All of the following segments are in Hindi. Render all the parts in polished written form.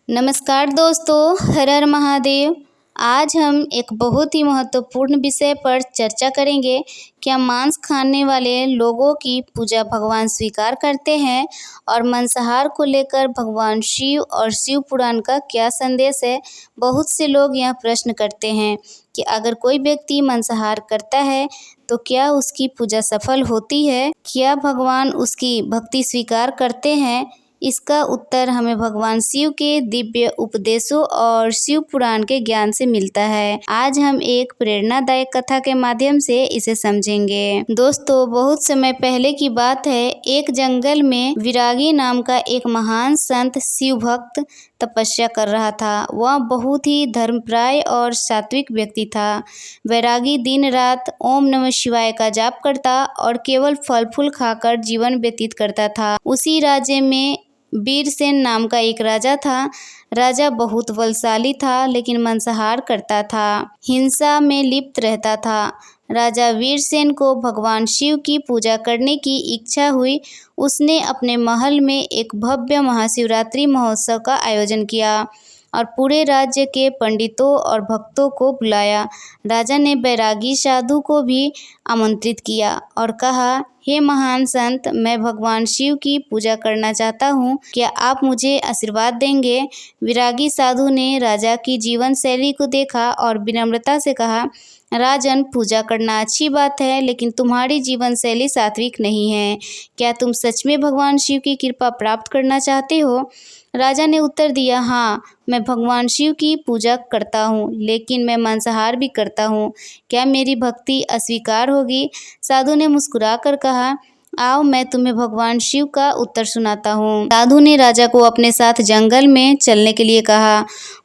नमस्कार दोस्तों, हर हर महादेव। आज हम एक बहुत ही महत्वपूर्ण विषय पर चर्चा करेंगे। क्या मांस खाने वाले लोगों की पूजा भगवान स्वीकार करते हैं? और मांसाहार को लेकर भगवान शिव और शिव पुराण का क्या संदेश है? बहुत से लोग यह प्रश्न करते हैं कि अगर कोई व्यक्ति मांसाहार करता है तो क्या उसकी पूजा सफल होती है? क्या भगवान उसकी भक्ति स्वीकार करते हैं? इसका उत्तर हमें भगवान शिव के दिव्य उपदेशों और शिव पुराण के ज्ञान से मिलता है। आज हम एक प्रेरणादायक कथा के माध्यम से इसे समझेंगे। दोस्तों, बहुत समय पहले की बात है। एक जंगल में विरागी नाम का एक महान संत शिव भक्त तपस्या कर रहा था। वह बहुत ही धर्मप्राय और सात्विक व्यक्ति था। वैरागी दिन रात ओम नमः शिवाय का जाप करता और केवल फल फूल खाकर जीवन व्यतीत करता था। उसी राज्य में वीरसेन नाम का एक राजा था। राजा बहुत बलशाली था, लेकिन मांसाहार करता था, हिंसा में लिप्त रहता था। राजा वीरसेन को भगवान शिव की पूजा करने की इच्छा हुई। उसने अपने महल में एक भव्य महाशिवरात्रि महोत्सव का आयोजन किया और पूरे राज्य के पंडितों और भक्तों को बुलाया। राजा ने बैरागी साधु को भी आमंत्रित किया और कहा, हे महान संत, मैं भगवान शिव की पूजा करना चाहता हूँ, क्या आप मुझे आशीर्वाद देंगे? विरागी साधु ने राजा की जीवन शैली को देखा और विनम्रता से कहा, राजन, पूजा करना अच्छी बात है, लेकिन तुम्हारी जीवन शैली सात्विक नहीं है। क्या तुम सच में भगवान शिव की कृपा प्राप्त करना चाहते हो? राजा ने उत्तर दिया, हाँ, मैं भगवान शिव की पूजा करता हूँ, लेकिन मैं मांसाहार भी करता हूँ। क्या मेरी भक्ति अस्वीकार होगी? साधु ने मुस्कुरा कर कहा, आओ, मैं तुम्हें भगवान शिव का उत्तर सुनाता हूँ। साधु ने राजा को अपने साथ जंगल में चलने के लिए कहा।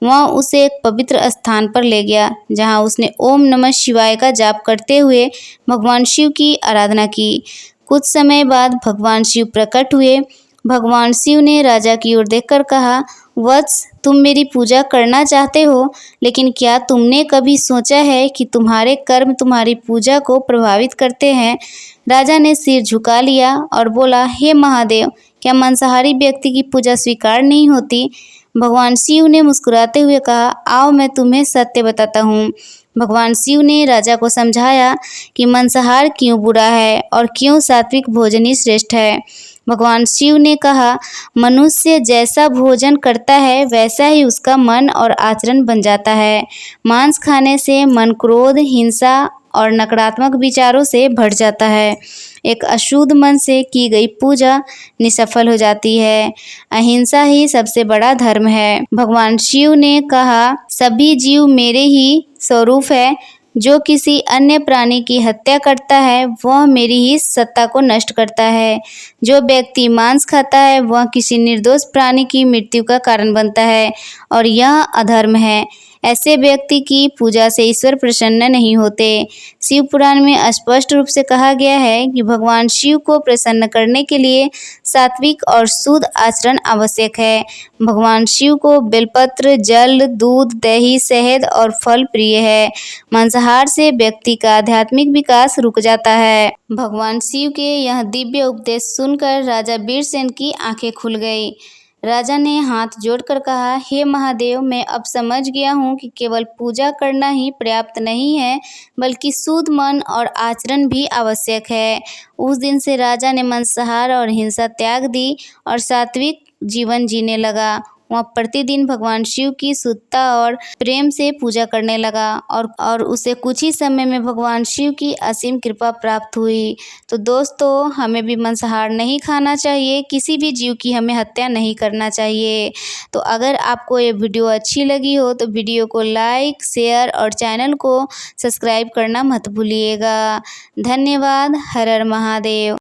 वह उसे एक पवित्र स्थान पर ले गया, जहाँ उसने ओम नमः शिवाय का जाप करते हुए भगवान शिव की आराधना की। कुछ समय बाद भगवान शिव प्रकट हुए। भगवान शिव ने राजा की ओर देखकर कहा, वत्स, तुम मेरी पूजा करना चाहते हो, लेकिन क्या तुमने कभी सोचा है कि तुम्हारे कर्म तुम्हारी पूजा को प्रभावित करते हैं? राजा ने सिर झुका लिया और बोला, हे महादेव, क्या मांसाहारी व्यक्ति की पूजा स्वीकार नहीं होती? भगवान शिव ने मुस्कुराते हुए कहा, आओ, मैं तुम्हें सत्य बताता हूँ। भगवान शिव ने राजा को समझाया कि मांसाहार क्यों बुरा है और क्यों सात्विक भोजन ही श्रेष्ठ है। भगवान शिव ने कहा, मनुष्य जैसा भोजन करता है वैसा ही उसका मन और आचरण बन जाता है। मांस खाने से मन क्रोध, हिंसा और नकारात्मक विचारों से भर जाता है। एक अशुद्ध मन से की गई पूजा निष्फल हो जाती है। अहिंसा ही सबसे बड़ा धर्म है। भगवान शिव ने कहा, सभी जीव मेरे ही स्वरूप है। जो किसी अन्य प्राणी की हत्या करता है वह मेरी ही सत्ता को नष्ट करता है। जो व्यक्ति मांस खाता है वह किसी निर्दोष प्राणी की मृत्यु का कारण बनता है और यह अधर्म है। ऐसे व्यक्ति की पूजा से ईश्वर प्रसन्न नहीं होते। शिव पुराण में स्पष्ट रूप से कहा गया है कि भगवान शिव को प्रसन्न करने के लिए सात्विक और शुद्ध आचरण आवश्यक है। भगवान शिव को बेलपत्र, जल, दूध, दही, शहद और फल प्रिय है। मांसाहार से व्यक्ति का आध्यात्मिक विकास रुक जाता है। भगवान शिव के यह दिव्य उपदेश सुनकर राजा वीरसेन की आंखें खुल गई। राजा ने हाथ जोड़कर कहा, हे महादेव, मैं अब समझ गया हूँ कि केवल पूजा करना ही पर्याप्त नहीं है, बल्कि शुद्ध मन और आचरण भी आवश्यक है। उस दिन से राजा ने मांसाहार और हिंसा त्याग दी और सात्विक जीवन जीने लगा। वह प्रतिदिन भगवान शिव की शुद्धता और प्रेम से पूजा करने लगा और उसे कुछ ही समय में भगवान शिव की असीम कृपा प्राप्त हुई। तो दोस्तों, हमें भी मांसाहार नहीं खाना चाहिए, किसी भी जीव की हमें हत्या नहीं करना चाहिए। तो अगर आपको ये वीडियो अच्छी लगी हो तो वीडियो को लाइक, शेयर और चैनल को सब्सक्राइब करना मत भूलिएगा। धन्यवाद। हर हर महादेव।